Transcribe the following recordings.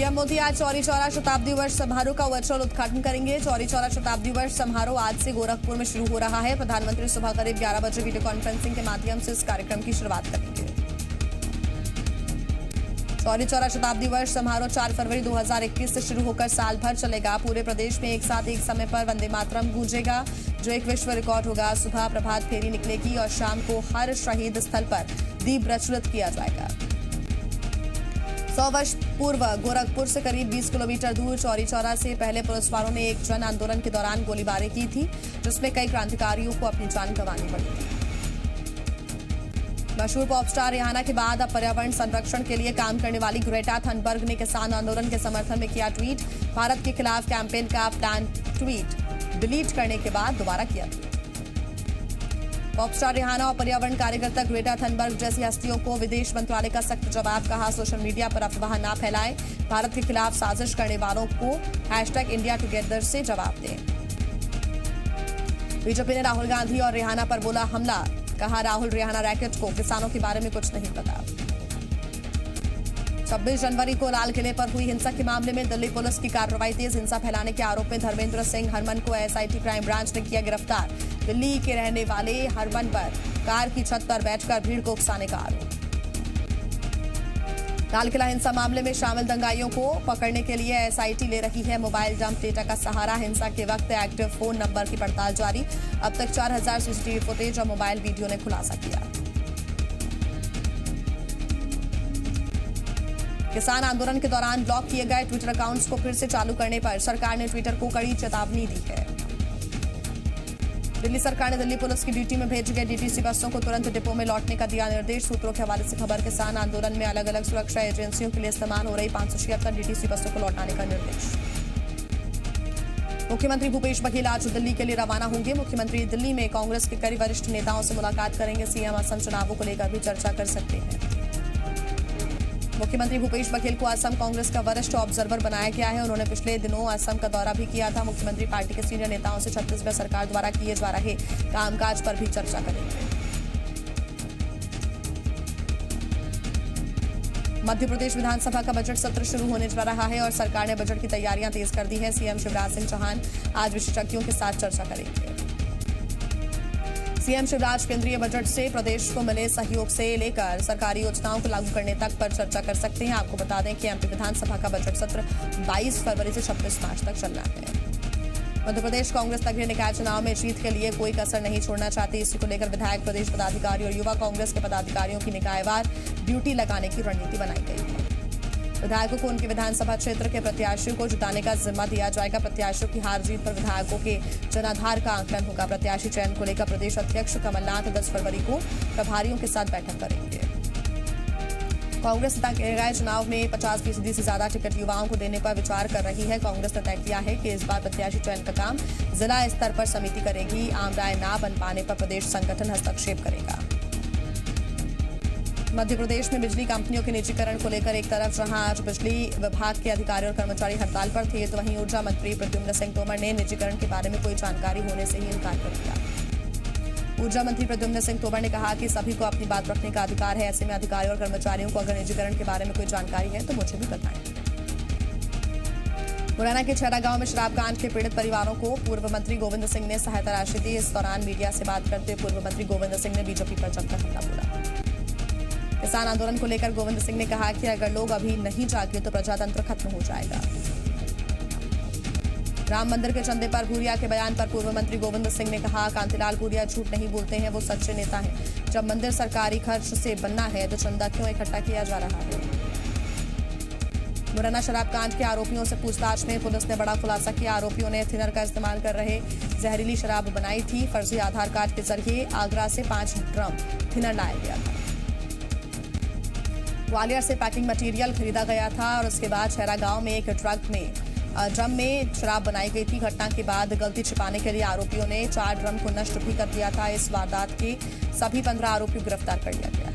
PM Modi आज चौरी चौरा शताब्दी वर्ष समारोह का वर्चुअल उद्घाटन करेंगे। चौरी चौरा शताब्दी वर्ष समारोह आज से गोरखपुर में शुरू हो रहा है। प्रधानमंत्री सुबह करीब 11 बजे वीडियो कॉन्फ्रेंसिंग के माध्यम से इस कार्यक्रम की शुरुआत करेंगे। चौरी चौरा शताब्दी वर्ष समारोह 4 फरवरी 2021 से शुरू होकर साल भर चलेगा। पूरे प्रदेश में एक साथ एक समय पर वंदे मातरम गूंजेगा, जो एक विश्व रिकॉर्ड होगा। सुबह प्रभात फेरी निकलेगी और शाम को हर शहीद स्थल पर दीप प्रज्वलित किया जाएगा। 100 वर्ष पूर्व गोरखपुर से करीब 20 किलोमीटर दूर चौरी चौरा से पहले पुलिसवालों ने एक जन आंदोलन के दौरान गोलीबारी की थी, जिसमें कई क्रांतिकारियों को अपनी जान गंवानी पड़ी थी। मशहूर पॉप स्टार रिहाना के बाद अब पर्यावरण संरक्षण के लिए काम करने वाली ग्रेटा थनबर्ग ने किसान आंदोलन के समर्थन में किया ट्वीट। भारत के खिलाफ कैंपेन का प्लान ट्वीट डिलीट करने के बाद दोबारा किया ट्वीट। पॉप स्टार रिहाना और पर्यावरण कार्यकर्ता ग्रेटा थनबर्ग जैसी हस्तियों को विदेश मंत्रालय का सख्त जवाब। कहा, सोशल मीडिया पर अफवाह ना फैलाएं, भारत के खिलाफ साजिश करने वालों को #IndiaTogether से जवाब दें। बीजेपी ने राहुल गांधी और रिहाना पर बोला हमला। कहा, राहुल रिहाना रैकेट को किसानों के बारे में कुछ नहीं पता। 26 जनवरी को लाल किले पर हुई हिंसा के मामले में दिल्ली पुलिस की कार्रवाई तेज। हिंसा फैलाने के आरोप में धर्मेंद्र सिंह हरमन को SIT क्राइम ब्रांच ने किया गिरफ्तार। दिल्ली के रहने वाले हरमन पर कार की छत पर बैठकर भीड़ को उकसाने का आरोप। लाल किला हिंसा मामले में शामिल दंगाइयों को पकड़ने के लिए SIT ले रही है मोबाइल जंप डेटा का सहारा। हिंसा के वक्त एक्टिव फोन नंबर की पड़ताल जारी। अब तक 4000 CCTV फुटेज और मोबाइल वीडियो ने खुलासा किया। किसान आंदोलन के दौरान ब्लॉक किए गए ट्विटर अकाउंट्स को फिर से चालू करने पर सरकार ने ट्विटर को कड़ी चेतावनी दी है। दिल्ली सरकार ने दिल्ली पुलिस की ड्यूटी में भेजी गई DTC बसों को तुरंत डिपो में लौटने का दिया निर्देश। सूत्रों के हवाले से खबर, किसान आंदोलन में अलग अलग सुरक्षा एजेंसियों के लिए इस्तेमाल हो रही 576 DTC बसों को लौटाने का निर्देश। मुख्यमंत्री भूपेश बघेल आज दिल्ली के लिए रवाना होंगे। मुख्यमंत्री दिल्ली में कांग्रेस के कई वरिष्ठ नेताओं से मुलाकात करेंगे। CM असम चुनावों को लेकर भी चर्चा कर सकते हैं। मुख्यमंत्री भूपेश बघेल को असम कांग्रेस का वरिष्ठ ऑब्जर्वर बनाया गया है। उन्होंने पिछले दिनों असम का दौरा भी किया था। मुख्यमंत्री पार्टी के सीनियर नेताओं से छत्तीसगढ़ सरकार द्वारा किए जा रहे कामकाज पर भी चर्चा करेंगे। मध्य प्रदेश विधानसभा का बजट सत्र शुरू होने जा रहा है और सरकार ने बजट की तैयारियां तेज कर दी है। CM शिवराज सिंह चौहान आज विशेषज्ञों के साथ चर्चा करेंगे। CM शिवराज केंद्रीय बजट से प्रदेश को मिले सहयोग से लेकर सरकारी योजनाओं को लागू करने तक पर चर्चा कर सकते हैं। आपको बता दें कि MP विधानसभा का बजट सत्र 22 फरवरी से 26 मार्च तक चलना है। मध्य प्रदेश कांग्रेस नगरीय निकाय चुनाव में जीत के लिए कोई कसर नहीं छोड़ना चाहती। इसी को लेकर विधायक, प्रदेश पदाधिकारी और युवा कांग्रेस के पदाधिकारियों की निकायवार ड्यूटी लगाने की रणनीति बनाई गई है। विधायकों को उनके विधानसभा क्षेत्र के प्रत्याशियों को जुटाने का जिम्मा दिया जाएगा। प्रत्याशियों की हार जीत पर विधायकों के जनाधार का आंकलन होगा। प्रत्याशी चयन को लेकर प्रदेश अध्यक्ष कमलनाथ 10 फरवरी को प्रभारियों के साथ बैठक करेंगे। कांग्रेस निकाय चुनाव में 50% से ज्यादा टिकट युवाओं को देने पर विचार कर रही है। कांग्रेस ने तय किया है कि इस बार प्रत्याशी चयन का काम जिला स्तर पर समिति करेगी। आम राय ना बन पाने पर प्रदेश संगठन हस्तक्षेप करेगा। मध्य प्रदेश में बिजली कंपनियों के निजीकरण को लेकर एक तरफ जहां आज बिजली विभाग के अधिकारी और कर्मचारी हड़ताल पर थे, तो वहीं ऊर्जा मंत्री प्रद्युम्न सिंह तोमर ने निजीकरण के बारे में कोई जानकारी होने से ही इनकार कर दिया। ऊर्जा मंत्री प्रद्युम्न सिंह तोमर ने कहा कि सभी को अपनी बात रखने का अधिकार है। ऐसे में अधिकारी और कर्मचारियों को अगर निजीकरण के बारे में कोई जानकारी है तो मुझे भी बताएं। मुरैना के छेरा गांव में शराब कांड के पीड़ित परिवारों को पूर्व मंत्री गोविंद सिंह ने सहायता राशि दी। इस दौरान मीडिया से बात करते पूर्व मंत्री गोविंद सिंह ने बीजेपी पर जमकर हमला बोला। किसान आंदोलन को लेकर गोविंद सिंह ने कहा कि अगर लोग अभी नहीं जागे तो प्रजातंत्र खत्म हो जाएगा। राम मंदिर के चंदे पर भूरिया के बयान पर पूर्व मंत्री गोविंद सिंह ने कहा, कांतिलाल भूरिया झूठ नहीं बोलते हैं, वो सच्चे नेता हैं। जब मंदिर सरकारी खर्च से बनना है तो चंदा क्यों इकट्ठा किया जा रहा है। मुरैना शराब कांड के आरोपियों से पूछताछ में पुलिस ने बड़ा खुलासा किया। आरोपियों ने थिनर का इस्तेमाल कर रहे जहरीली शराब बनाई थी। फर्जी आधार कार्ड के जरिए आगरा से 5 ड्रम थिनर लाया गया था। ग्वालियर से पैकिंग मटेरियल खरीदा गया था और उसके बाद छेरा गांव में एक ड्रम में शराब बनाई गई थी। घटना के बाद गलती छिपाने के लिए आरोपियों ने 4 ड्रम को नष्ट भी कर दिया था। इस वारदात के सभी 15 आरोपियों गिरफ्तार कर लिया गया।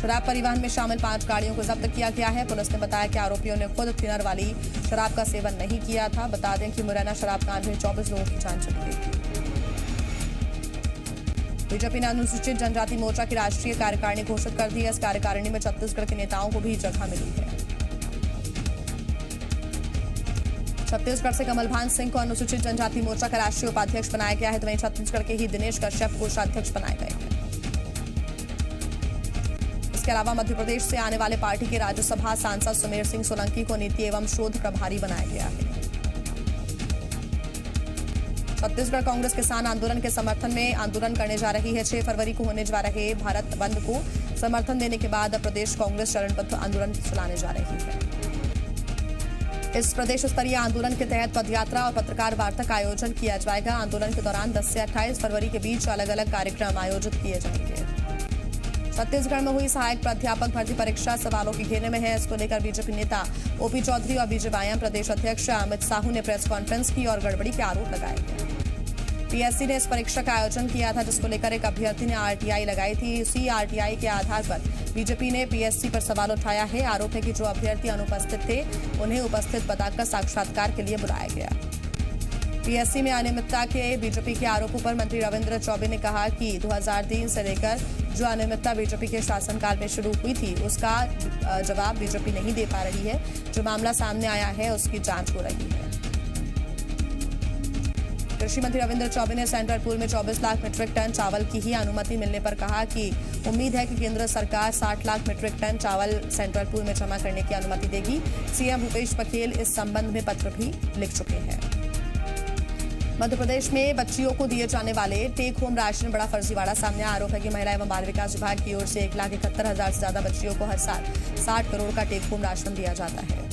शराब परिवहन में शामिल 5 गाड़ियों को जब्त किया गया है। पुलिस ने बताया कि आरोपियों ने खुद थिनर वाली शराब का सेवन नहीं किया था। बता दें कि मुरैना शराब कांड में 24 लोगों की जान चली गई थी। बीजेपी ने अनुसूचित जनजाति मोर्चा की राष्ट्रीय कार्यकारिणी घोषित कर दी है। इस कार्यकारिणी में छत्तीसगढ़ के नेताओं को भी जगह मिली है। छत्तीसगढ़ से कमलभान सिंह को अनुसूचित जनजाति मोर्चा का राष्ट्रीय उपाध्यक्ष बनाया गया है, तो वहीं छत्तीसगढ़ के ही दिनेश कश्यप कोषाध्यक्ष बनाए गए हैं। इसके अलावा मध्य प्रदेश से आने वाले पार्टी के राज्यसभा सांसद सुमेर सिंह सोलंकी को नीति एवं शोध प्रभारी बनाया गया है। छत्तीसगढ़ कांग्रेस किसान आंदोलन के समर्थन में आंदोलन करने जा रही है। 6 फरवरी को होने जा रहे भारत बंद को समर्थन देने के बाद प्रदेश कांग्रेस चरणबद्ध आंदोलन चलाने जा रही है। इस प्रदेश स्तरीय आंदोलन के तहत पदयात्रा और पत्रकार वार्ता का आयोजन किया जाएगा। आंदोलन के दौरान 10 से 28 फरवरी के बीच अलग अलग कार्यक्रम आयोजित किए जाएंगे। छत्तीसगढ़ में हुई सहायक प्राध्यापक भर्ती परीक्षा सवालों के घेरे में है। इसको लेकर बीजेपी नेता ओपी चौधरी और बीजेपी प्रदेश अध्यक्ष अमित साहू ने प्रेस कॉन्फ्रेंस की और गड़बड़ी के आरोप लगाए हैं। पीएससी ने इस परीक्षा का आयोजन किया था, जिसको लेकर एक अभ्यर्थी ने आरटीआई लगाई थी। इसी आरटीआई के आधार पर बीजेपी ने पीएससी पर सवाल उठाया है। आरोप है कि जो अभ्यर्थी अनुपस्थित थे उन्हें उपस्थित बताकर साक्षात्कार के लिए बुलाया गया। पीएससी में अनियमितता के बीजेपी के आरोपों पर मंत्री रविंद्र चौबे ने कहा कि 2003 से लेकर जो अनियमितता बीजेपी के शासनकाल में शुरू हुई थी उसका जवाब बीजेपी नहीं दे पा रही है। जो मामला सामने आया है उसकी जांच हो रही है। कृषि मंत्री रविंद्र चौबे ने सेंट्रल पूल में 24 लाख मीट्रिक टन चावल की ही अनुमति मिलने पर कहा कि उम्मीद है कि केंद्र सरकार 60 लाख मीट्रिक टन चावल सेंट्रल पूल में जमा करने की अनुमति देगी। सीएम भूपेश बघेल इस संबंध में पत्र भी लिख चुके हैं। मध्य प्रदेश में बच्चियों को दिए जाने वाले टेक होम राशन बड़ा फर्जीवाड़ा सामने आरोप है कि महिला एवं बाल विकास विभाग की ओर से 1,71,000 से ज्यादा बच्चियों को हर साल 60 करोड़ का टेक होम राशन दिया जाता है।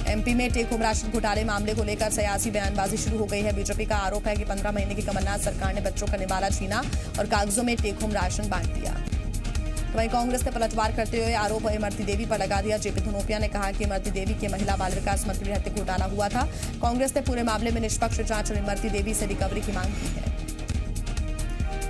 एमपी में टेक होम राशन घोटाले मामले को लेकर सियासी बयानबाजी शुरू हो गई है। बीजेपी का आरोप है कि 15 महीने की कमलनाथ सरकार ने बच्चों का निवाला छीना और कागजों में टेक होम राशन बांट दिया। तो वहीं कांग्रेस ने पलटवार करते हुए आरोप इमरती देवी पर लगा दिया। जेपी धनोपिया ने कहा कि इमरती देवी के महिला बाल विकास मंत्री रहते घोटाला हुआ था। कांग्रेस ने पूरे मामले में निष्पक्ष जांच और इमरती देवी से रिकवरी की मांग की है।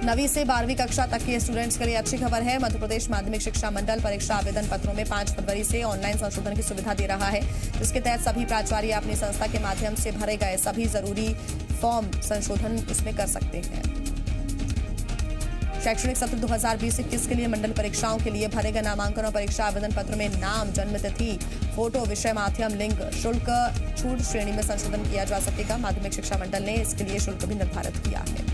9वीं से 12वीं कक्षा तक के स्टूडेंट्स के लिए अच्छी खबर है। मध्य प्रदेश माध्यमिक शिक्षा मंडल परीक्षा आवेदन पत्रों में 5 फरवरी से ऑनलाइन संशोधन की सुविधा दे रहा है, जिसके तहत सभी प्राचार्य अपनी संस्था के माध्यम से भरे गए सभी जरूरी फॉर्म संशोधन उसमें कर सकते हैं। शैक्षणिक सत्र 2020-21 के लिए मंडल परीक्षाओं के लिए भरे गए नामांकन और परीक्षा आवेदन पत्र में नाम, जन्म तिथि, फोटो, विषय, माध्यम, लिंग, शुल्क छूट श्रेणी में संशोधन किया जा सकेगा। माध्यमिक शिक्षा मंडल ने इसके लिए शुल्क भी निर्धारित किया है।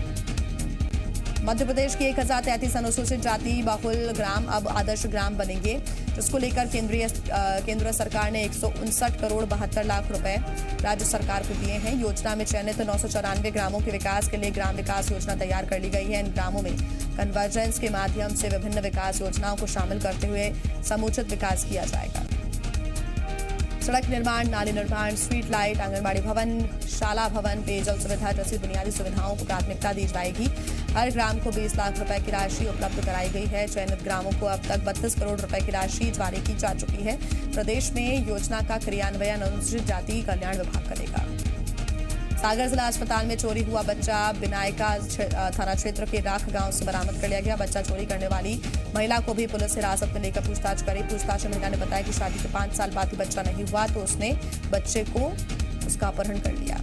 मध्य प्रदेश की 1033 अनुसूचित जाति बहुल ग्राम अब आदर्श ग्राम बनेंगे, जिसको लेकर केंद्र सरकार ने 159 करोड़ 72 लाख रुपए राज्य सरकार को दिए हैं। योजना में चयनित 994 ग्रामों के विकास के लिए ग्राम विकास योजना तैयार कर ली गई है। इन ग्रामों में कन्वर्जेंस के माध्यम से विभिन्न विकास योजनाओं को शामिल करते हुए समुचित विकास किया जाएगा। सड़क निर्माण, नाली निर्माण, स्ट्रीट लाइट, आंगनबाड़ी भवन, शाला भवन, पेयजल सुविधा जैसी बुनियादी सुविधाओं को प्राथमिकता दी जाएगी। हर ग्राम को 20 लाख रुपए की राशि उपलब्ध कराई गई है। चयनित ग्रामों को अब तक 32 करोड़ रुपए की राशि जारी की जा चुकी है। प्रदेश में योजना का क्रियान्वयन अनुसूचित जाति कल्याण विभाग करेगा। सागर जिला अस्पताल में चोरी हुआ बच्चा बिनायका थाना क्षेत्र के राख गांव से बरामद कर लिया गया। बच्चा चोरी करने वाली महिला को भी पुलिस हिरासत में लेकर पूछताछ करी। पूछताछ में महिला ने बताया कि शादी के 5 साल बाद ही बच्चा नहीं हुआ तो उसने बच्चे को उसका अपहरण कर लिया।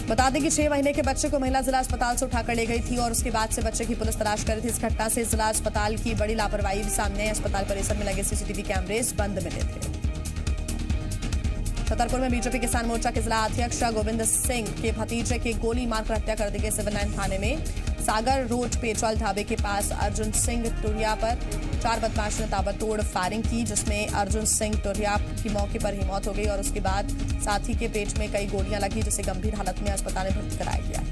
बता दें कि 6 महीने के बच्चे को महिला जिला अस्पताल से उठाकर ले गई थी और उसके बाद से बच्चे की पुलिस तलाश कर रही थी। इस घटना से जिला अस्पताल की बड़ी लापरवाही भी सामने है। अस्पताल परिसर में लगे सीसीटीवी कैमरेज बंद मिले थे। छतरपुर में बीजेपी किसान मोर्चा के जिला अध्यक्ष गोविंद सिंह के भतीजे की गोली मारकर हत्या कर दी गई। सिविल लाइन थाने में सागर रोड पेट्रोल ढाबे के पास अर्जुन सिंह टोरिया पर 4 बदमाशों ने ताबड़तोड़ फायरिंग की, जिसमें अर्जुन सिंह टोरिया की मौके पर ही मौत हो गई और उसके बाद साथी के पेट में कई गोलियां लगी, जिसे गंभीर हालत में अस्पताल में भर्ती कराया गया।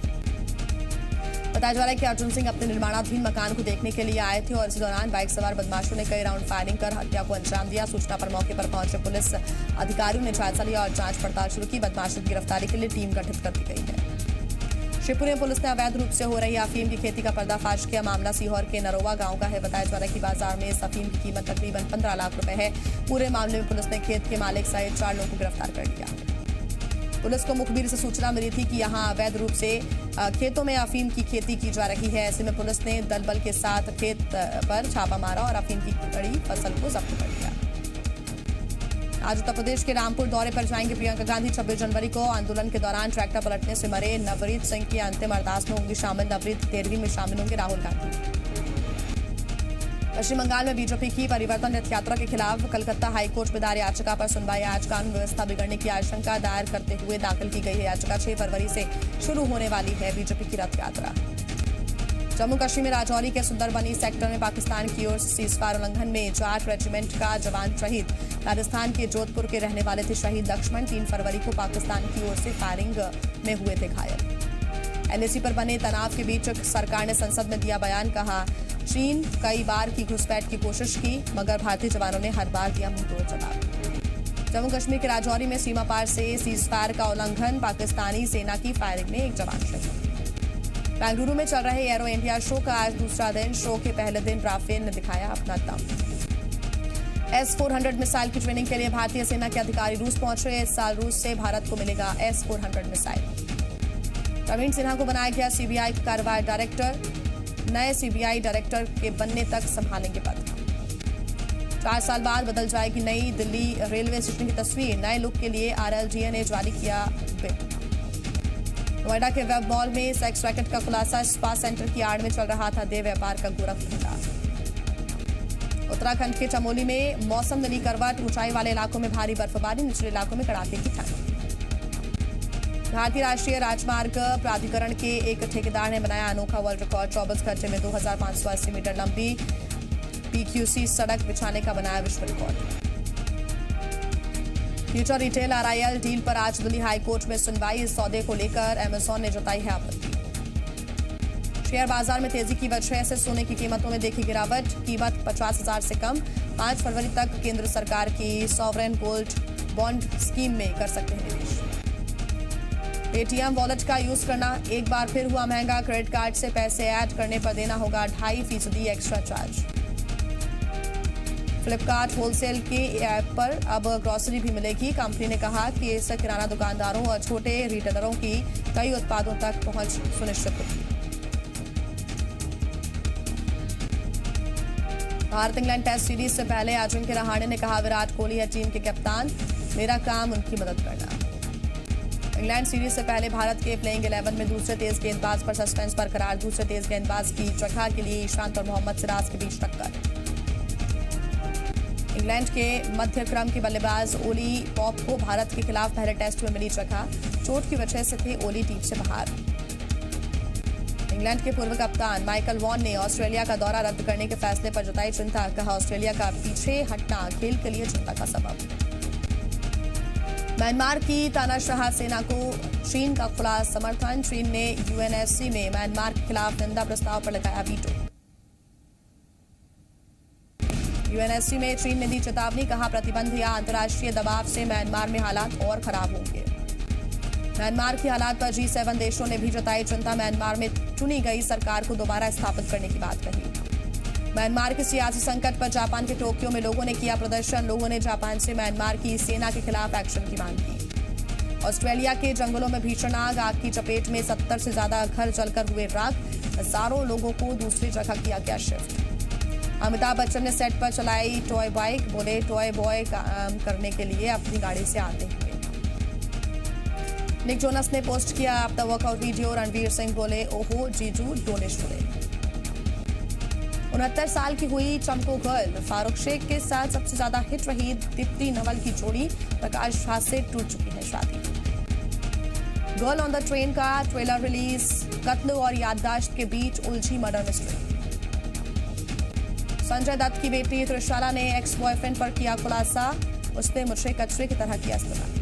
बताया जा रहा है कि अर्जुन सिंह अपने निर्माणाधीन मकान को देखने के लिए आए थे और इस दौरान बाइक सवार बदमाशों ने कई राउंड फायरिंग कर हत्या को अंजाम दिया। सूचना पर मौके पर पहुंचे पुलिस अधिकारियों ने जायजा लिया और जांच पड़ताल शुरू की। बदमाशों की गिरफ्तारी के लिए टीम गठित कर दी गई है। शिवपुरी में पुलिस ने अवैध रूप से हो रही अफीम की खेती का पर्दाफाश किया। मामला सीहोर के नरोवा गांव का है। बताया जा रहा है कि बाजार में इस अफीम की कीमत तकरीबन 15 लाख रुपए है। पूरे मामले में पुलिस ने खेत के मालिक सहित 4 लोगों को गिरफ्तार कर लिया। पुलिस को मुखबिर से सूचना मिली थी कि यहां अवैध रूप से खेतों में अफीम की खेती की जा रही है। ऐसे में पुलिस ने दल बल के साथ खेत पर छापा मारा और अफीम की कड़ी फसल को जब्त कर लिया। आज उत्तर प्रदेश के रामपुर दौरे पर जाएंगे प्रियंका गांधी। 26 जनवरी को आंदोलन के दौरान ट्रैक्टर पलटने से मरे नवरीत सिंह की अंतिम अरदास में होंगी शामिल। नवरीत 13वीं में शामिल होंगे राहुल गांधी। पश्चिम बंगाल में बीजेपी की परिवर्तन रथ यात्रा के खिलाफ कलकत्ता हाईकोर्ट में दायर याचिका पर सुनवाई। आज कानून व्यवस्था बिगड़ने की आशंका दायर करते हुए दाखिल की गई है याचिका। 6 फरवरी से शुरू होने वाली है बीजेपी की रथ यात्रा। जम्मू कश्मीर में राजौरी के सुंदरबनी सेक्टर में पाकिस्तान की ओर से सीजफायर उल्लंघन में 4 रेजिमेंट का जवान शहीद। राजस्थान के जोधपुर के रहने वाले थे शहीद लक्ष्मण। 3 फरवरी को पाकिस्तान की ओर से फायरिंग में हुए थे घायल। एलएसी पर बने तनाव के बीच सरकार ने संसद में दिया बयान। कहा, चीन कई बार की घुसपैठ की कोशिश की मगर भारतीय जवानों ने हर बार दिया मुंहतोड़ जवाब। जम्मू कश्मीर के राजौरी में सीमा पार से सीजफायर का उल्लंघन, पाकिस्तानी सेना की फायरिंग में एक जवान शहीद। बेंगलुरु में चल रहे एरो इंडिया शो का आज दूसरा दिन। शो के पहले दिन राफेल ने दिखाया अपना दम। S-400 मिसाइल की ट्रेनिंग के लिए भारतीय सेना के अधिकारी रूस पहुंच रहे। इस साल रूस से भारत को मिलेगा S-400 मिसाइल। प्रवीण सिन्हा को बनाया गया सीबीआई कार्यवाही डायरेक्टर। नए सीबीआई डायरेक्टर के बनने तक संभालेंगे पद। 4 साल बाद बदल जाएगी नई दिल्ली रेलवे स्टेशन की तस्वीर। नए लुक के लिए RLDA ने जारी किया बिल। नोएडा के वेब मॉल में सेक्स रैकेट का खुलासा। स्पा सेंटर की आड़ में चल रहा था देह व्यापार का गोरख धंधा। उत्तराखंड के चमोली में मौसम नई करवट। ऊंचाई वाले इलाकों में भारी बर्फबारी, निचले इलाकों में कड़ाके की ठंड। भारतीय राष्ट्रीय राजमार्ग प्राधिकरण के एक ठेकेदार ने बनाया अनोखा वर्ल्ड रिकॉर्ड। 24 घंटे में 2580 मीटर लंबी PQC सड़क बिछाने का बनाया विश्व record. Future retail RIL deal पर आज दिल्ली हाईकोर्ट में सुनवाई। इस सौदे को लेकर अमेजॉन ने जताई है आपत्ति। शेयर बाजार में तेजी की वजह से सोने की कीमतों में देखी गिरावट। कीमत 50,000 से कम। 5 फरवरी तक केंद्र सरकार की सॉवरेन गोल्ड बॉन्ड स्कीम में कर सकते हैं निवेश। पेटीएम वॉलेट का यूज करना एक बार फिर हुआ महंगा। क्रेडिट कार्ड से पैसे ऐड करने पर देना होगा 2.5% एक्स्ट्रा चार्ज। फ्लिपकार्ट होलसेल के ऐप पर अब ग्रोसरी भी मिलेगी। कंपनी ने कहा कि इससे किराना दुकानदारों और छोटे रिटेलरों की कई उत्पादों तक पहुंच सुनिश्चित होगी। भारत इंग्लैंड टेस्ट सीरीज से पहले अजिंक्य रहाणे ने कहा, विराट कोहली है टीम के कप्तान, मेरा काम उनकी मदद करना। इंग्लैंड सीरीज से पहले भारत के प्लेइंग 11 में दूसरे तेज गेंदबाज पर सस्पेंस बरकरार। दूसरे तेज गेंदबाज की जगह के लिए ईशांत और मोहम्मद सिराज के बीच टक्कर। इंग्लैंड के मध्य क्रम के बल्लेबाज ओली पॉप को भारत के खिलाफ पहले टेस्ट में मिली जगह। चोट की वजह से थे ओली टीम से बाहर। इंग्लैंड के पूर्व कप्तान माइकल वॉन ने ऑस्ट्रेलिया का दौरा रद्द करने के फैसले पर जताई चिंता। कहा, ऑस्ट्रेलिया का पीछे हटना खेल के लिए चिंता का सबब। म्यांमार की तानाशाह सेना को चीन का खुला समर्थन। चीन ने UNSC में म्यांमार के खिलाफ निंदा प्रस्ताव पर लगाया वीटो। UNSC में चीन ने दी चेतावनी। कहा, प्रतिबंध या अंतर्राष्ट्रीय दबाव से म्यांमार में हालात और खराब होंगे। म्यांमार के हालात पर G7 देशों ने भी जताई चिंता। म्यांमार में चुनी गई सरकार को दोबारा स्थापित करने की बात कही। म्यांमार के सियासी संकट पर जापान के टोक्यो में लोगों ने किया प्रदर्शन। लोगों ने जापान से म्यांमार की सेना के खिलाफ एक्शन की मांग की। ऑस्ट्रेलिया के जंगलों में भीषण आग। आग की चपेट में 70 से ज्यादा घर जलकर हुए राख। हजारों लोगों को दूसरी जगह किया गया शिफ्ट। अमिताभ बच्चन ने सेट पर चलाई टॉय बाइक। बोले, टॉय बॉय काम करने के लिए अपनी गाड़ी से आते हुए। निक जोनस ने पोस्ट किया after workout video. Ranveer Singh बोले, ओहो जीजू डोले शोले। 69 साल की हुई चंपू गर्ल। फारूक शेख के साथ सबसे ज्यादा हिट रही दीप्ति नवल की जोड़ी। प्रकाश झा से टूट चुकी है शादी। गर्ल ऑन द ट्रेन का ट्रेलर रिलीज। कत्ल और याददाश्त के बीच उलझी मर्डर मिस्ट्री। संजय दत्त की बेटी त्रिशाला ने एक्स बॉयफ्रेंड पर किया खुलासा। उसने मुझे कचरे की तरह किया इस्तेमाल।